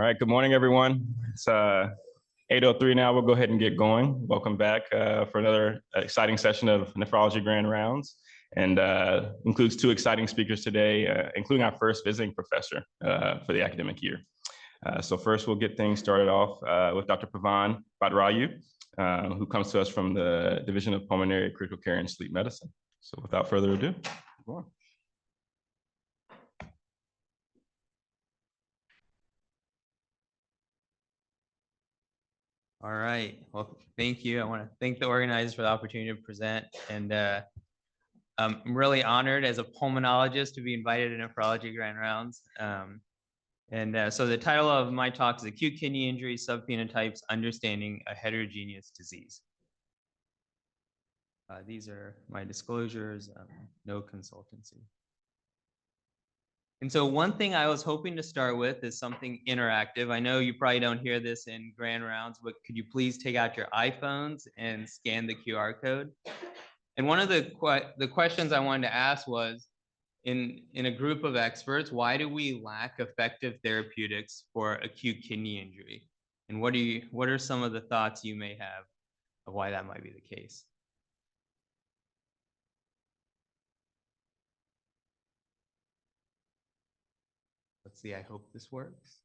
right, good morning, everyone. It's 8:03 now. We'll go ahead and get going. Welcome back for another exciting session of Nephrology Grand Rounds, and includes two exciting speakers today, including our first visiting professor for the academic year. So first, we'll get things started off with Dr. Pavan Bhatraju, who comes to us from the Division of Pulmonary Critical Care and Sleep Medicine. So without further ado, go on. All right. Well, thank you. I want to thank the organizers for the opportunity to present. And I'm really honored as a pulmonologist to be invited to Nephrology Grand Rounds. So the title of my talk is Acute Kidney Injury, Subphenotypes, Understanding a Heterogeneous Disease. These are my disclosures, no consultancy. And so one thing I was hoping to start with is something interactive. I know you probably don't hear this in Grand Rounds, but could you please take out your iPhones and scan the QR code? And one of the questions I wanted to ask was, in a group of experts, why do we lack effective therapeutics for acute kidney injury? And what are some of the thoughts you may have of why that might be the case? Let's see, I hope this works.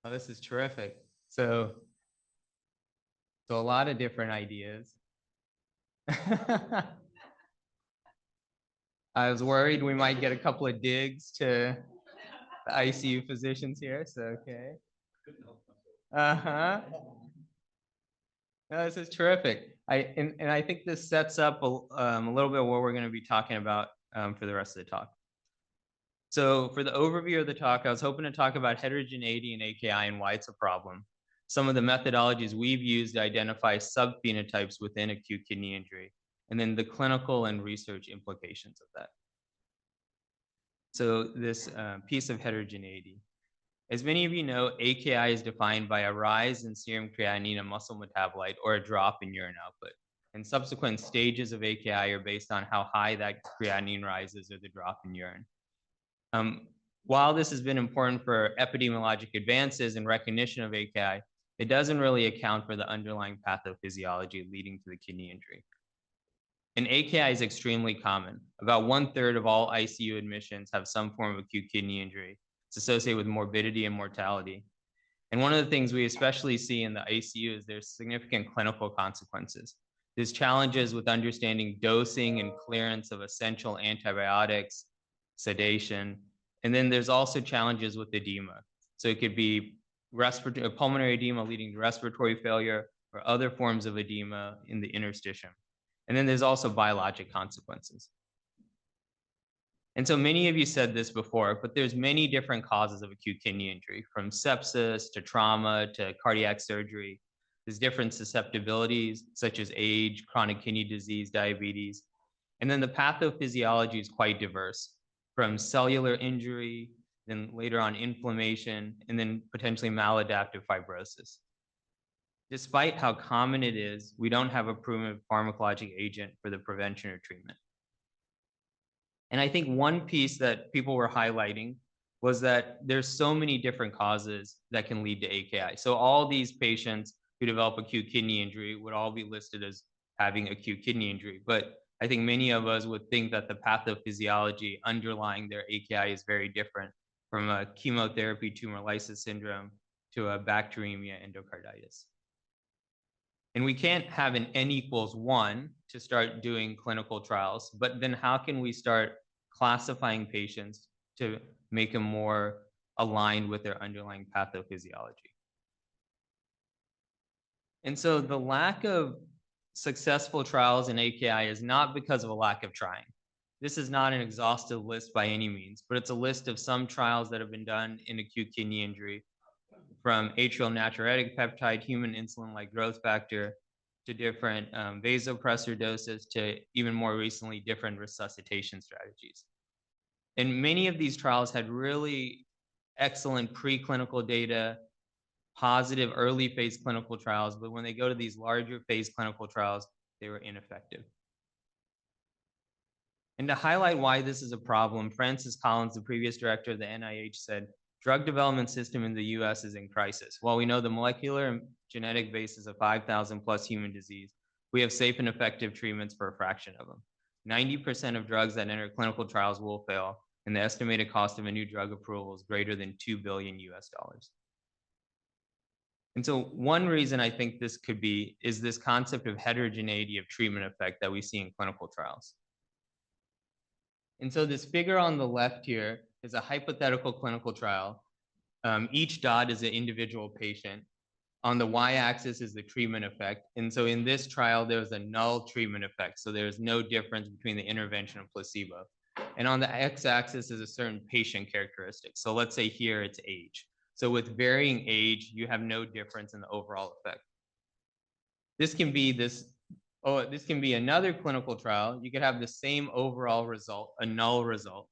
Oh, this is terrific. So a lot of different ideas. I was worried we might get a couple of digs to the ICU physicians here, so okay. Uh-huh. No, this is terrific. I think this sets up a little bit of what we're going to be talking about for the rest of the talk. So for the overview of the talk, I was hoping to talk about heterogeneity in AKI and why it's a problem, some of the methodologies we've used to identify subphenotypes within acute kidney injury, and then the clinical and research implications of that. So this piece of heterogeneity. As many of you know, AKI is defined by a rise in serum creatinine, a muscle metabolite, or a drop in urine output. And subsequent stages of AKI are based on how high that creatinine rises or the drop in urine. While this has been important for epidemiologic advances and recognition of AKI, it doesn't really account for the underlying pathophysiology leading to the kidney injury. And AKI is extremely common. About 1/3 of all ICU admissions have some form of acute kidney injury. It's associated with morbidity and mortality. And one of the things we especially see in the ICU is there's significant clinical consequences. There's challenges with understanding dosing and clearance of essential antibiotics, sedation, and then there's also challenges with edema. So it could be pulmonary edema leading to respiratory failure or other forms of edema in the interstitium. And then there's also biologic consequences. And so many of you said this before, but there's many different causes of acute kidney injury, from sepsis to trauma to cardiac surgery. There's different susceptibilities, such as age, chronic kidney disease, diabetes. And then the pathophysiology is quite diverse, from cellular injury, then later on inflammation, and then potentially maladaptive fibrosis. Despite how common it is, we don't have a proven pharmacologic agent for the prevention or treatment. And I think one piece that people were highlighting was that there's so many different causes that can lead to AKI. So all these patients who develop acute kidney injury would all be listed as having acute kidney injury. But I think many of us would think that the pathophysiology underlying their AKI is very different, from a chemotherapy tumor lysis syndrome to a bacteremia endocarditis. And we can't have an N=1 to start doing clinical trials, but then how can we start classifying patients to make them more aligned with their underlying pathophysiology? And so the lack of successful trials in AKI is not because of a lack of trying. This is not an exhaustive list by any means, but it's a list of some trials that have been done in acute kidney injury, from atrial natriuretic peptide, human insulin-like growth factor, to different vasopressor doses, to even more recently, different resuscitation strategies. And many of these trials had really excellent preclinical data, positive early phase clinical trials, but when they go to these larger phase clinical trials, they were ineffective. And to highlight why this is a problem, Francis Collins, the previous director of the NIH, said, drug development system in the US is in crisis. While we know the molecular and genetic basis of 5,000 plus human disease, we have safe and effective treatments for a fraction of them. 90% of drugs that enter clinical trials will fail, and the estimated cost of a new drug approval is greater than $2 billion US. And so one reason I think this could be is this concept of heterogeneity of treatment effect that we see in clinical trials. And so this figure on the left here is a hypothetical clinical trial. Each dot is an individual patient. On the y-axis is the treatment effect. And so in this trial, there's a null treatment effect. So there's no difference between the intervention and placebo. And on the x-axis is a certain patient characteristic. So let's say here it's age. So with varying age, you have no difference in the overall effect. This can be another clinical trial. You could have the same overall result, a null result.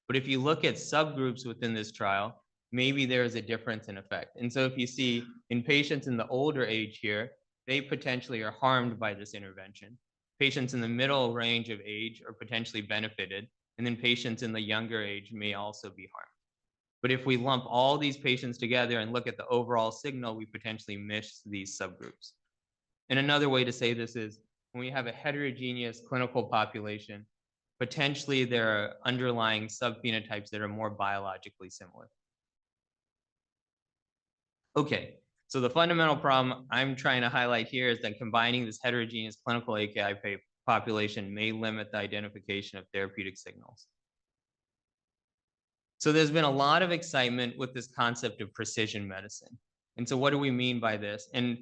But if you look at subgroups within this trial, maybe there is a difference in effect. And so if you see in patients in the older age here, they potentially are harmed by this intervention. Patients in the middle range of age are potentially benefited, and then patients in the younger age may also be harmed. But if we lump all these patients together and look at the overall signal, we potentially miss these subgroups. And another way to say this is when we have a heterogeneous clinical population, potentially there are underlying subphenotypes that are more biologically similar. Okay, so the fundamental problem I'm trying to highlight here is that combining this heterogeneous clinical AKI population may limit the identification of therapeutic signals. So there's been a lot of excitement with this concept of precision medicine. And so what do we mean by this? And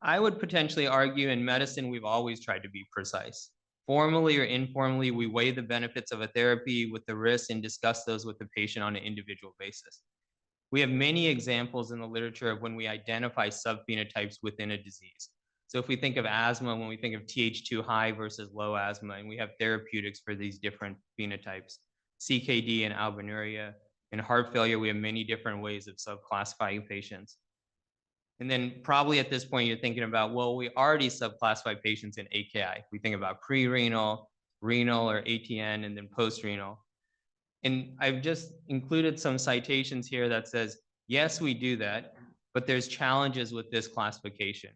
I would potentially argue in medicine, we've always tried to be precise. Formally or informally, we weigh the benefits of a therapy with the risks and discuss those with the patient on an individual basis. We have many examples in the literature of when we identify subphenotypes within a disease. So if we think of asthma, when we think of Th2 high versus low asthma, and we have therapeutics for these different phenotypes, CKD and albuminuria. In heart failure, we have many different ways of subclassifying patients. And then probably at this point, you're thinking about, well, we already subclassify patients in AKI. We think about pre-renal, renal, or ATN, and then post-renal. And I've just included some citations here that says, yes, we do that, but there's challenges with this classification.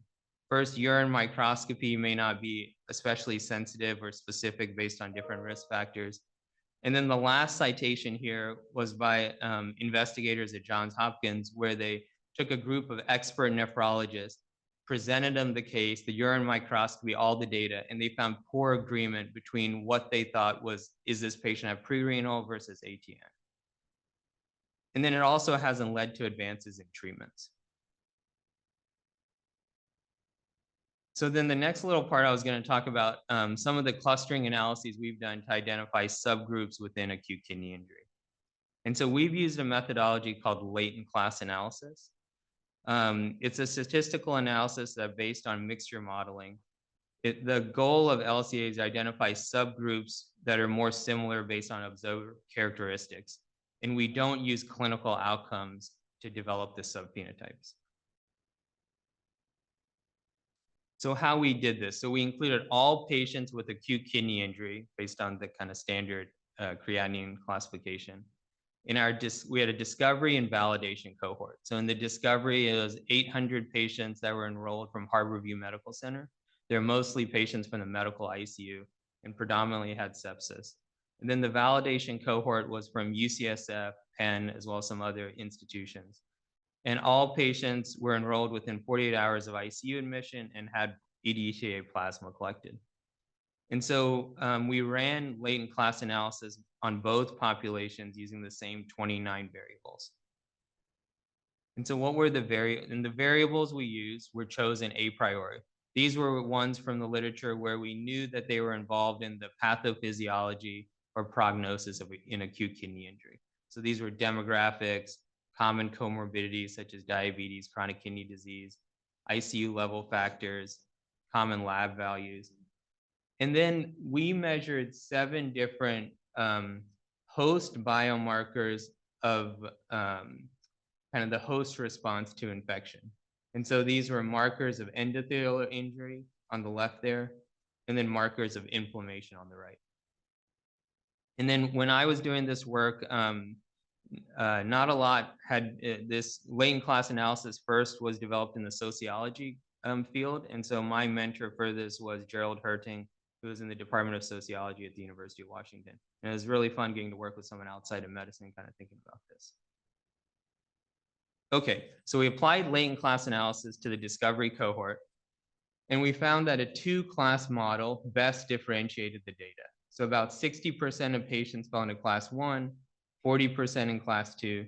First, urine microscopy may not be especially sensitive or specific based on different risk factors. And then the last citation here was by investigators at Johns Hopkins, where they took a group of expert nephrologists, presented them the case, the urine microscopy, all the data, and they found poor agreement between what they thought was, is this patient have pre-renal versus ATN? And then it also hasn't led to advances in treatments. So then the next little part I was going to talk about some of the clustering analyses we've done to identify subgroups within acute kidney injury. And so we've used a methodology called latent class analysis. It's a statistical analysis that based on mixture modeling. The goal of LCA is to identify subgroups that are more similar based on observed characteristics. And we don't use clinical outcomes to develop the subphenotypes. So how we did this, so we included all patients with acute kidney injury based on the kind of standard creatinine classification. We had a discovery and validation cohort. So in the discovery, it was 800 patients that were enrolled from Harborview Medical Center. They're mostly patients from the medical ICU and predominantly had sepsis. And then the validation cohort was from UCSF, Penn, as well as some other institutions. And all patients were enrolled within 48 hours of ICU admission and had EDTA plasma collected. And so we ran latent class analysis on both populations using the same 29 variables. And so what were the variables we used were chosen a priori. These were ones from the literature where we knew that they were involved in the pathophysiology or prognosis in acute kidney injury. So these were demographics, common comorbidities such as diabetes, chronic kidney disease, ICU level factors, common lab values. And then we measured 7 different host biomarkers kind of the host response to infection. And so these were markers of endothelial injury on the left there, and then markers of inflammation on the right. And then when I was doing this work, not a lot had this latent class analysis first was developed in the sociology field. And so my mentor for this was Gerald Herting, who was in the Department of Sociology at the University of Washington. And it was really fun getting to work with someone outside of medicine, kind of thinking about this. Okay, so we applied latent class analysis to the discovery cohort, and we found that a two-class model best differentiated the data. So about 60% of patients fell into class 1, 40% in class 2.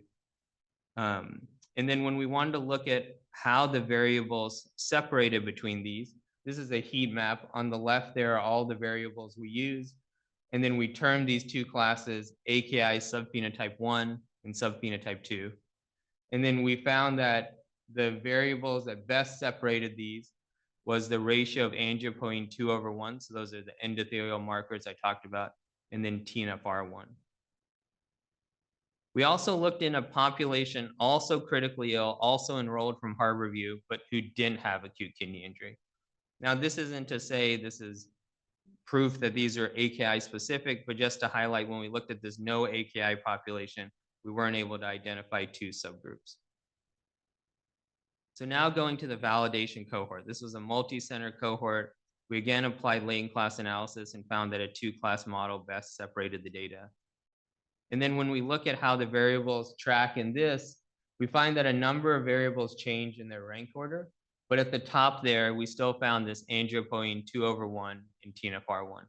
And then when we wanted to look at how the variables separated between these, this is a heat map. On the left, there are all the variables we use. And then we term these two classes AKI subphenotype 1 and subphenotype 2. And then we found that the variables that best separated these was the ratio of angiopoietin 2/1. So those are the endothelial markers I talked about, and then TNFR1. We also looked in a population also critically ill, also enrolled from Harborview, but who didn't have acute kidney injury. Now, this isn't to say this is proof that these are AKI specific, but just to highlight when we looked at this no AKI population, we weren't able to identify two subgroups. So now going to the validation cohort. This was a multi-center cohort. We again applied latent class analysis and found that a two-class model best separated the data. And then when we look at how the variables track in this, we find that a number of variables change in their rank order. But at the top there, we still found this angiopoietin 2/1 and TNFR1.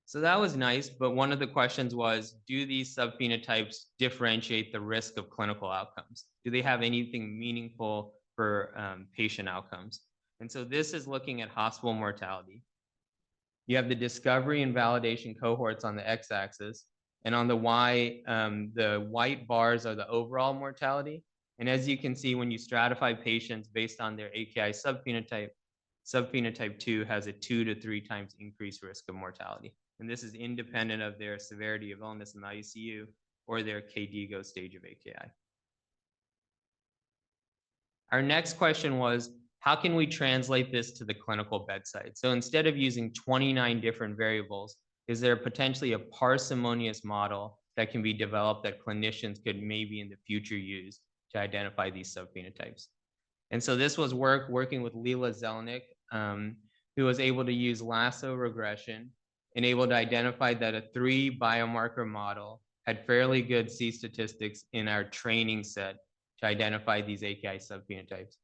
So that was nice, but one of the questions was, do these subphenotypes differentiate the risk of clinical outcomes? Do they have anything meaningful for patient outcomes? And so this is looking at hospital mortality. You have the discovery and validation cohorts on the x-axis, and on the y, the white bars are the overall mortality. And as you can see, when you stratify patients based on their AKI subphenotype, subphenotype 2 has a 2 to 3 times increased risk of mortality. And this is independent of their severity of illness in the ICU or their KDIGO stage of AKI. Our next question was, how can we translate this to the clinical bedside? So instead of using 29 different variables, is there potentially a parsimonious model that can be developed that clinicians could maybe in the future use to identify these subphenotypes? And so this was working with Leela Zelnick, who was able to use lasso regression and able to identify that a 3 biomarker model had fairly good C statistics in our training set to identify these AKI subphenotypes.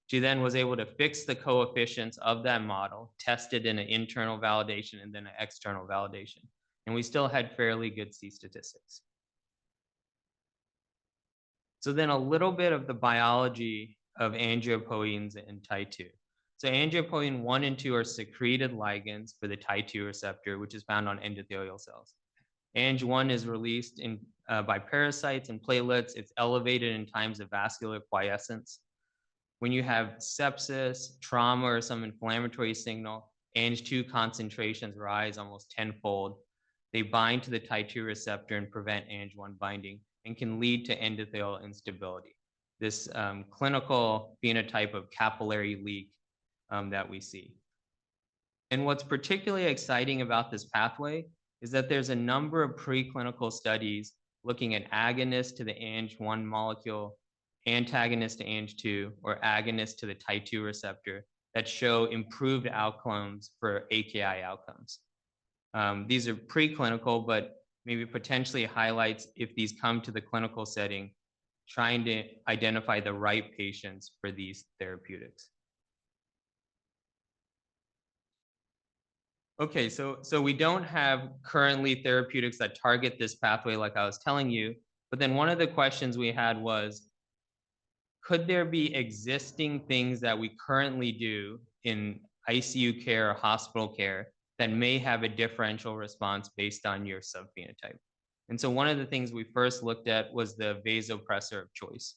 She then was able to fix the coefficients of that model, tested in an internal validation and then an external validation. And we still had fairly good C statistics. So then a little bit of the biology of angiopoietins in TIE2. So angiopoietin 1 and 2 are secreted ligands for the TIE2 receptor, which is found on endothelial cells. Ang1 is released by parasites and platelets. It's elevated in times of vascular quiescence. When you have sepsis, trauma, or some inflammatory signal, Ang2 concentrations rise almost tenfold. They bind to the TIE2 receptor and prevent Ang1 binding and can lead to endothelial instability, this clinical phenotype of capillary leak that we see. And what's particularly exciting about this pathway is that there's a number of preclinical studies looking at agonists to the Ang1 molecule, antagonist to Ang2, or agonist to the TIE2 receptor that show improved outcomes for AKI outcomes. These are preclinical, but maybe potentially highlights if these come to the clinical setting, trying to identify the right patients for these therapeutics. Okay, so we don't have currently therapeutics that target this pathway like I was telling you, but then one of the questions we had was, could there be existing things that we currently do in ICU care or hospital care that may have a differential response based on your subphenotype? And so one of the things we first looked at was the vasopressor of choice.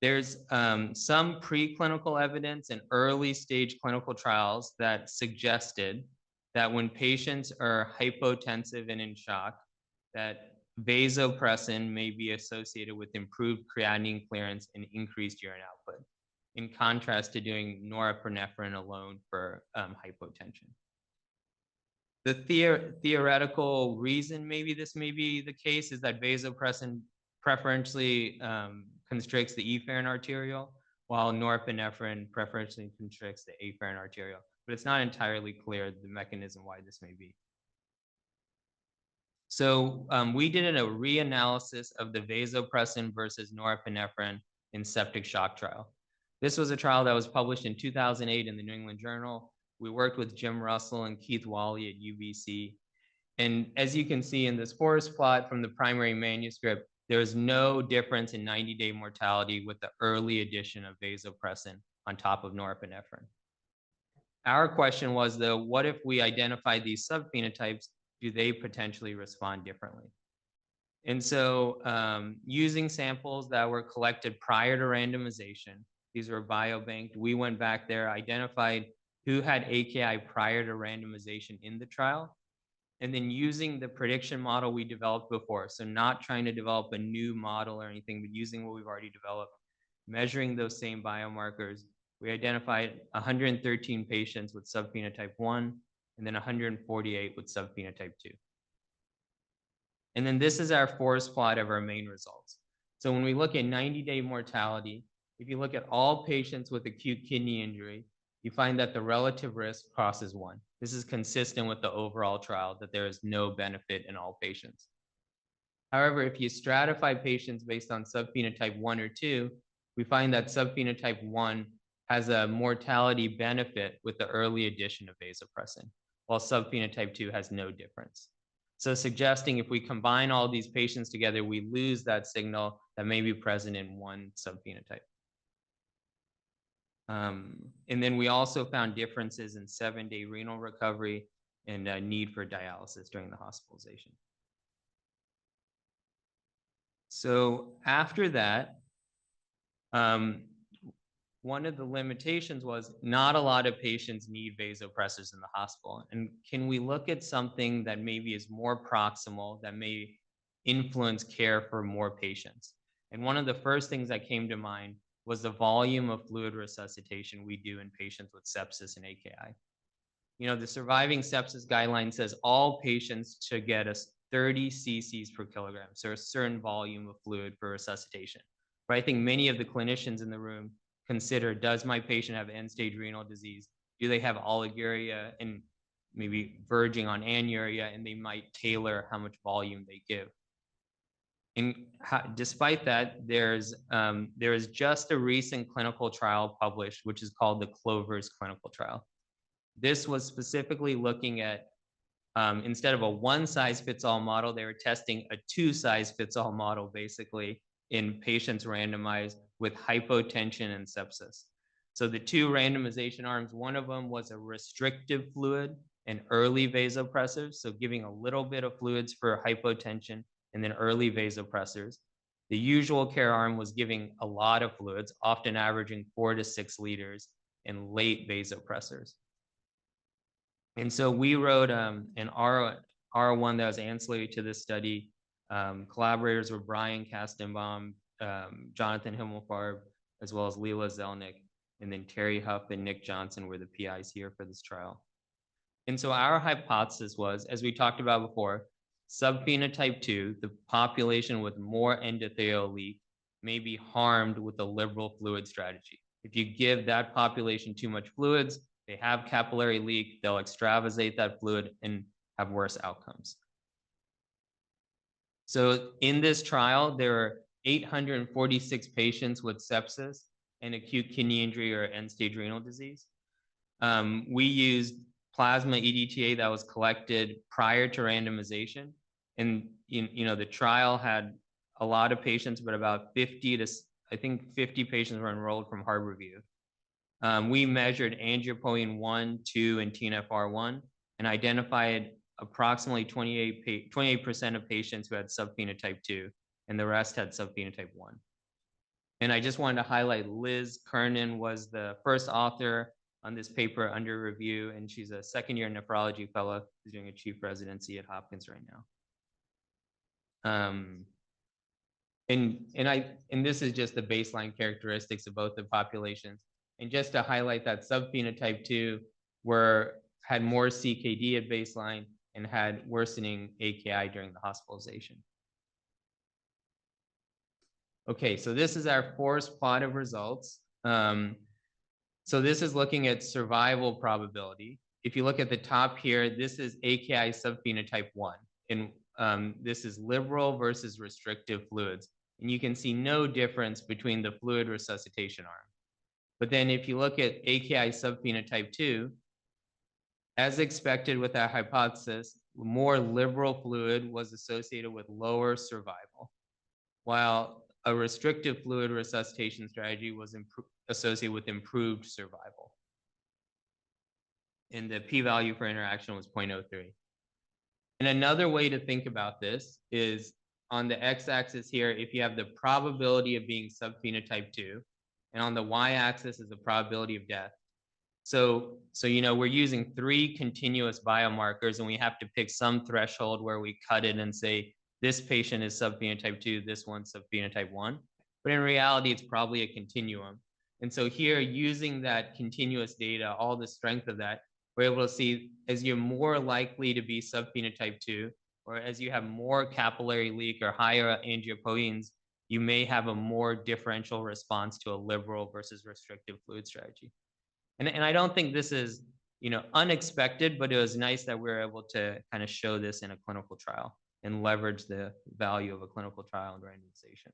There's some preclinical evidence and early stage clinical trials that suggested that when patients are hypotensive and in shock, that vasopressin may be associated with improved creatinine clearance and increased urine output, in contrast to doing norepinephrine alone for hypotension. The theoretical reason maybe this may be the case is that vasopressin preferentially constricts the efferent arteriole, while norepinephrine preferentially constricts the afferent arteriole. But it's not entirely clear the mechanism why this may be. So we did a reanalysis of the vasopressin versus norepinephrine in septic shock trial. This was a trial that was published in 2008 in the New England Journal. We worked with Jim Russell and Keith Wally at UBC. And as you can see in this forest plot from the primary manuscript, there is no difference in 90-day mortality with the early addition of vasopressin on top of norepinephrine. Our question was, though, what if we identify these subphenotypes? Do they potentially respond differently? And so using samples that were collected prior to randomization, these were biobanked, we went back there, identified who had AKI prior to randomization in the trial, and then using the prediction model we developed before, so not trying to develop a new model or anything, but using what we've already developed, measuring those same biomarkers, we identified 113 patients with subphenotype 1, and then 148 with subphenotype 2. And then this is our forest plot of our main results. So when we look at 90-day mortality, if you look at all patients with acute kidney injury, you find that the relative risk crosses 1. This is consistent with the overall trial, that there is no benefit in all patients. However, if you stratify patients based on subphenotype 1 or 2, we find that subphenotype 1 has a mortality benefit with the early addition of vasopressin, while subphenotype 2 has no difference. So suggesting if we combine all these patients together, we lose that signal that may be present in one subphenotype. And then we also found differences in 7-day renal recovery and need for dialysis during the hospitalization. So after that, one of the limitations was not a lot of patients need vasopressors in the hospital. And can we look at something that maybe is more proximal, that may influence care for more patients? And one of the first things that came to mind was the volume of fluid resuscitation we do in patients with sepsis and AKI. You know, the surviving sepsis guideline says all patients should get a 30 cc's per kilogram, so a certain volume of fluid for resuscitation. But I think many of the clinicians in the room consider, does my patient have end-stage renal disease? Do they have oliguria and maybe verging on anuria, and they might tailor how much volume they give? And despite that, there is just a recent clinical trial published, which is called the Clovers clinical trial. This was specifically looking at, instead of a one-size-fits-all model, they were testing a two-size-fits-all model, basically, in patients randomized with hypotension and sepsis. So the two randomization arms, one of them was a restrictive fluid and early vasopressors, so giving a little bit of fluids for hypotension and then early vasopressors. The usual care arm was giving a lot of fluids, often averaging 4 to 6 liters, and late vasopressors. And so we wrote an R1 that was ancillary to this study. Collaborators were Brian Kastenbaum, Jonathan Himmelfarb, as well as Leela Zelnick, and then Terry Huff and Nick Johnson were the PIs here for this trial. And so our hypothesis was, as we talked about before, subphenotype 2, the population with more endothelial leak, may be harmed with a liberal fluid strategy. If you give that population too much fluids, they have capillary leak, they'll extravasate that fluid and have worse outcomes. So in this trial, there are 846 patients with sepsis and acute kidney injury or end-stage renal disease. We used plasma EDTA that was collected prior to randomization. And the trial had a lot of patients, but about 50 patients were enrolled from Harborview. We measured angiopoietin 1, 2, and TNFR1 and identified approximately 28% of patients who had subphenotype 2, and the rest had subphenotype 1. And I just wanted to highlight Liz Kernan was the first author on this paper under review, and she's a second-year nephrology fellow who's doing a chief residency at Hopkins right now. And this is just the baseline characteristics of both the populations. And just to highlight that subphenotype 2 had more CKD at baseline and had worsening AKI during the hospitalization. Okay, so this is our forest plot of results. So this is looking at survival probability. If you look at the top here, this is AKI subphenotype 1. And this is liberal versus restrictive fluids. And you can see no difference between the fluid resuscitation arm. But then if you look at AKI subphenotype 2, as expected with our hypothesis, more liberal fluid was associated with lower survival, while a restrictive fluid resuscitation strategy was associated with improved survival. And the p-value for interaction was 0.03. And another way to think about this is on the x-axis here, if you have the probability of being subphenotype 2, and on the y-axis is the probability of death. So we're using 3 continuous biomarkers, and we have to pick some threshold where we cut it and say, this patient is subphenotype 2, this one's subphenotype 1. But in reality, it's probably a continuum. And so here, using that continuous data, all the strength of that, we're able to see as you're more likely to be subphenotype 2, or as you have more capillary leak or higher angiopoietins, you may have a more differential response to a liberal versus restrictive fluid strategy. And I don't think this is unexpected, but it was nice that we were able to kind of show this in a clinical trial and leverage the value of a clinical trial and randomization.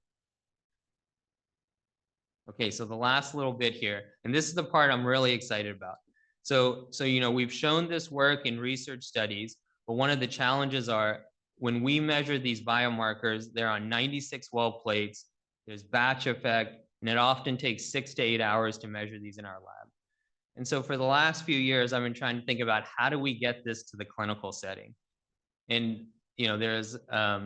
Okay, so the last little bit here, and this is the part I'm really excited about. So we've shown this work in research studies, but one of the challenges are when we measure these biomarkers, they're on 96 well plates, there's batch effect, and it often takes 6 to 8 hours to measure these in our lab. And so for the last few years, I've been trying to think about how do we get this to the clinical setting? And there's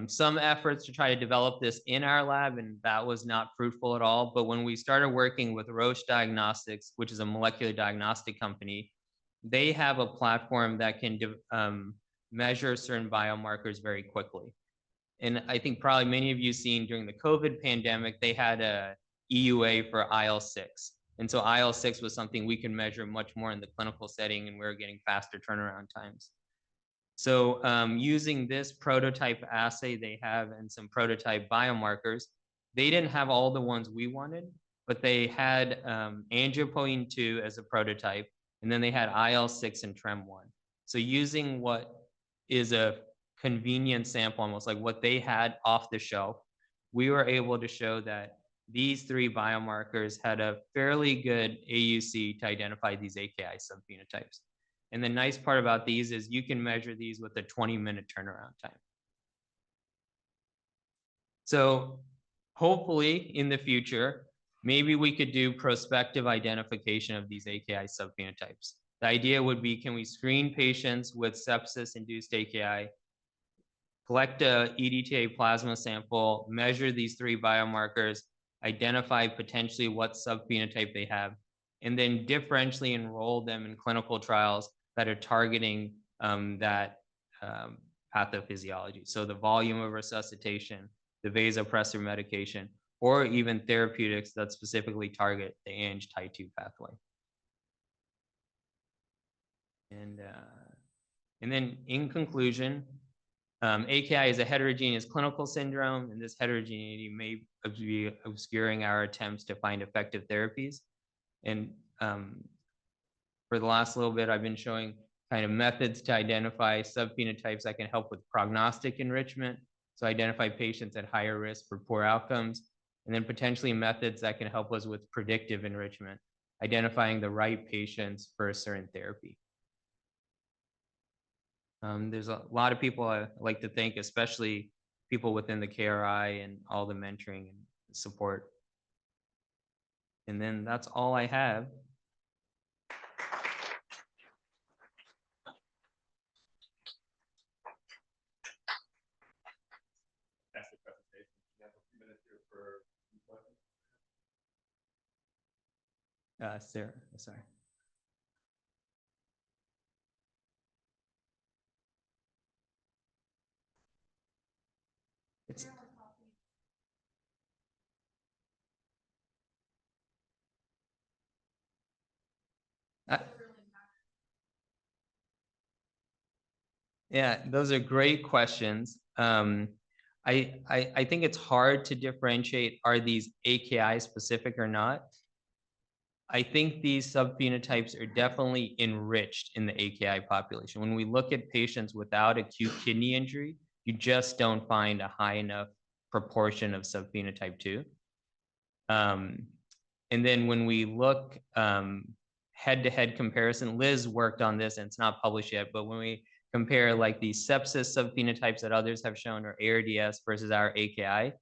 some efforts to try to develop this in our lab, and that was not fruitful at all. But when we started working with Roche Diagnostics, which is a molecular diagnostic company, they have a platform that can measure certain biomarkers very quickly. And I think probably many of you seen during the COVID pandemic, they had a EUA for IL-6. And so IL-6 was something we can measure much more in the clinical setting, and we're getting faster turnaround times. So using this prototype assay they have and some prototype biomarkers, they didn't have all the ones we wanted, but they had angiopoietin 2 as a prototype, and then they had IL-6 and TREM1. So using what is a convenient sample, almost like what they had off the shelf, we were able to show that these 3 biomarkers had a fairly good AUC to identify these AKI subphenotypes. And the nice part about these is you can measure these with a 20-minute turnaround time. So hopefully in the future, maybe we could do prospective identification of these AKI subphenotypes. The idea would be, can we screen patients with sepsis-induced AKI, collect a EDTA plasma sample, measure these 3 biomarkers, identify potentially what subphenotype they have, and then differentially enroll them in clinical trials that are targeting that pathophysiology. So the volume of resuscitation, the vasopressor medication, or even therapeutics that specifically target the Ang-Tie2 pathway. And then in conclusion, AKI is a heterogeneous clinical syndrome, and this heterogeneity may be obscuring our attempts to find effective therapies. And for the last little bit, I've been showing kind of methods to identify subphenotypes that can help with prognostic enrichment, so identify patients at higher risk for poor outcomes, and then potentially methods that can help us with predictive enrichment, identifying the right patients for a certain therapy. There's a lot of people I like to thank, especially people within the KRI and all the mentoring and support. And then that's all I have. Sarah, sorry. Yeah, those are great questions. I think it's hard to differentiate, are these AKI specific or not? I think these subphenotypes are definitely enriched in the AKI population. When we look at patients without acute kidney injury, you just don't find a high enough proportion of subphenotype 2. And then when we look head-to-head comparison, Liz worked on this and it's not published yet, but when we compare like the sepsis subphenotypes that others have shown or ARDS versus our AKI,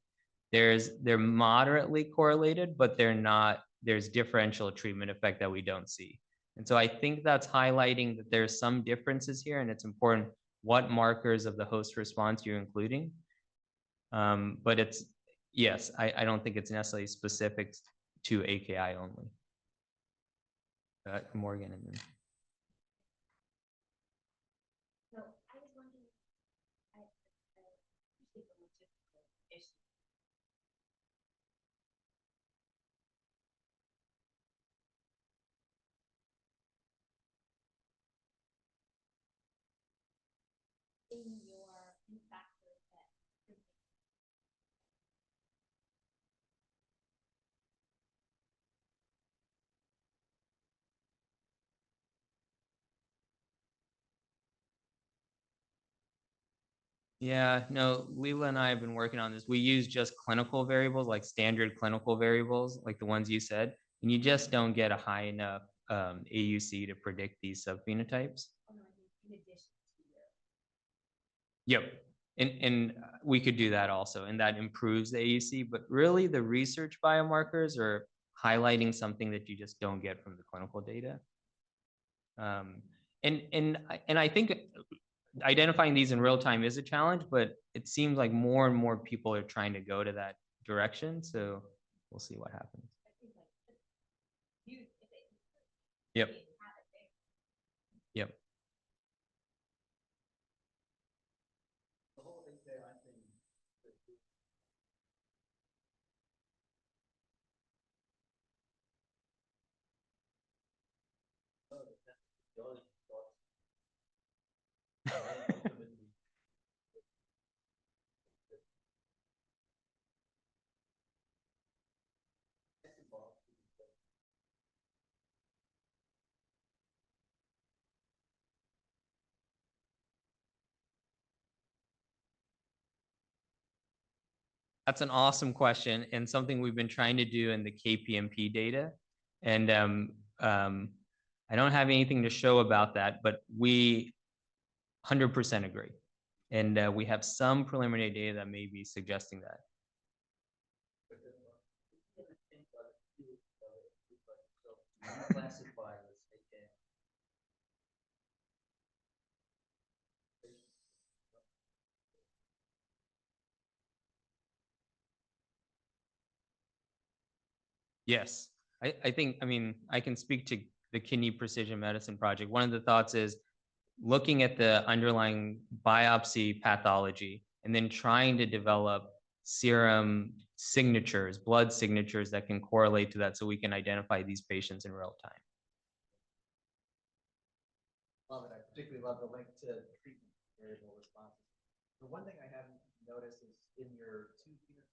they're moderately correlated, but they're not, there's differential treatment effect that we don't see. And so I think that's highlighting that there's some differences here, and it's important what markers of the host response you're including. But it's, yes, I don't think it's necessarily specific to AKI only. Morgan and then. So I was wondering, I appreciate the logistical issue. In your factor that Yeah, no, Leela and I have been working on this. We use just clinical variables, like standard clinical variables, like the ones you said, and you just don't get a high enough AUC to predict these subphenotypes. in addition to your Yep. And we could do that also, and that improves the AUC, but really the research biomarkers are highlighting something that you just don't get from the clinical data. And I think identifying these in real time is a challenge, but it seems like more and more people are trying to go to that direction. So we'll see what happens. Yep. Yep. That's an awesome question and something we've been trying to do in the KPMP data. And I don't have anything to show about that, but we 100% agree. And we have some preliminary data that may be suggesting that. Yes, I think, I mean, I can speak to the Kidney Precision Medicine Project. One of the thoughts is looking at the underlying biopsy pathology and then trying to develop serum signatures, blood signatures that can correlate to that so we can identify these patients in real time. Love it. I particularly love the link to treatment variable responses. The one thing I haven't noticed is in your two phenotypes.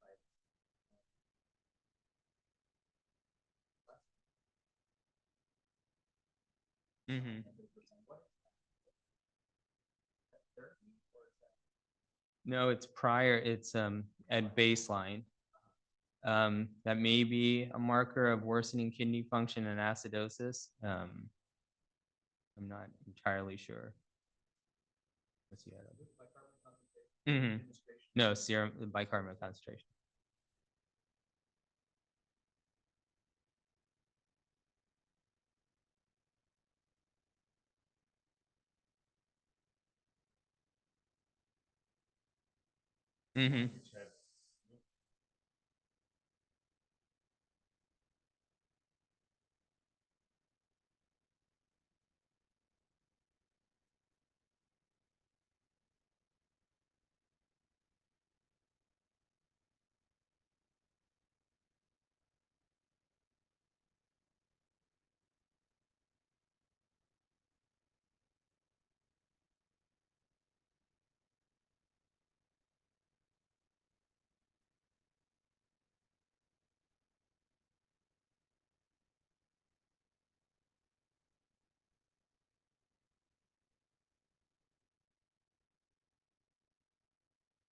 No, it's prior, it's at baseline. That may be a marker of worsening kidney function and acidosis. I'm not entirely sure. Let's see. No, serum bicarbonate concentration.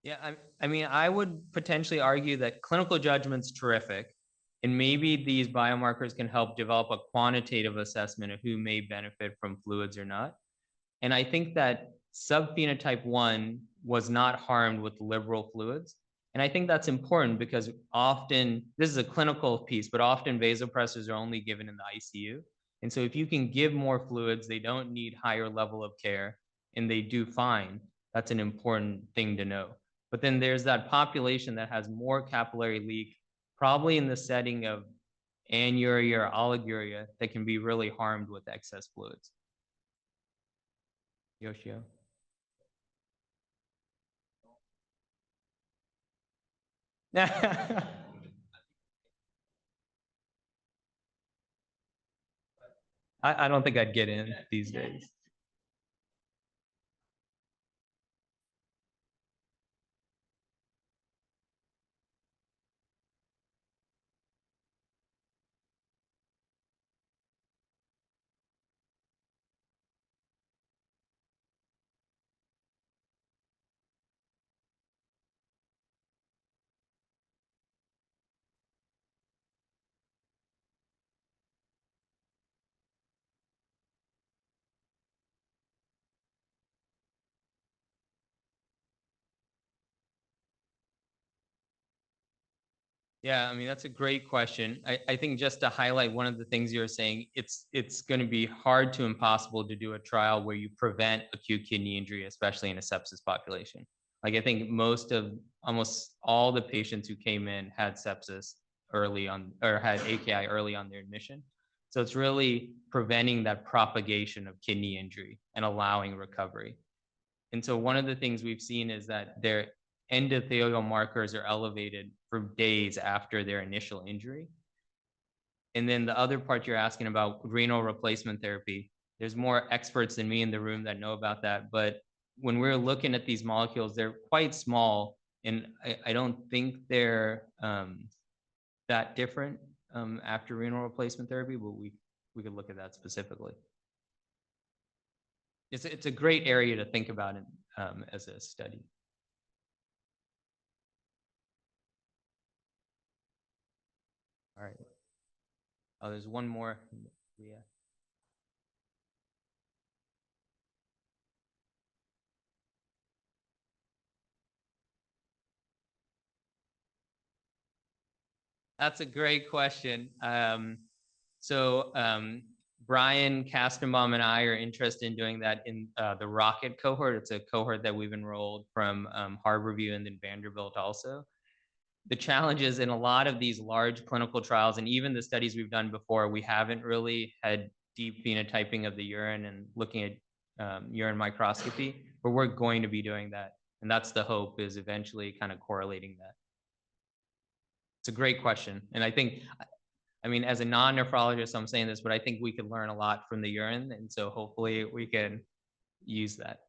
Yeah, I mean, I would potentially argue that clinical judgment's terrific. And maybe these biomarkers can help develop a quantitative assessment of who may benefit from fluids or not. And I think that subphenotype 1 was not harmed with liberal fluids. And I think that's important because often, this is a clinical piece, but often vasopressors are only given in the ICU. And so if you can give more fluids, they don't need higher level of care, and they do fine. That's an important thing to know. But then there's that population that has more capillary leak, probably in the setting of anuria or oliguria, that can be really harmed with excess fluids. Yoshio? I don't think I'd get in these days. Yeah, I mean, that's a great question. I think just to highlight one of the things you're saying, it's going to be hard to impossible to do a trial where you prevent acute kidney injury, especially in a sepsis population. Like I think almost all the patients who came in had sepsis early on, or had AKI early on their admission. So it's really preventing that propagation of kidney injury and allowing recovery. And so one of the things we've seen is that their endothelial markers are elevated for days after their initial injury. And then the other part you're asking about renal replacement therapy, there's more experts than me in the room that know about that. But when we're looking at these molecules, they're quite small. And I don't think they're that different after renal replacement therapy, but we could look at that specifically. It's a great area to think about it, as a study. All right. Oh, there's one more. Yeah. That's a great question. Brian Kastenbaum and I are interested in doing that in the Rocket cohort. It's a cohort that we've enrolled from Harborview and then Vanderbilt also. The challenge is in a lot of these large clinical trials, and even the studies we've done before, we haven't really had deep phenotyping of the urine and looking at urine microscopy, but we're going to be doing that. And that's the hope, is eventually kind of correlating that. It's a great question. And I think, I mean, as a non-nephrologist, I'm saying this, but I think we could learn a lot from the urine. And so hopefully we can use that.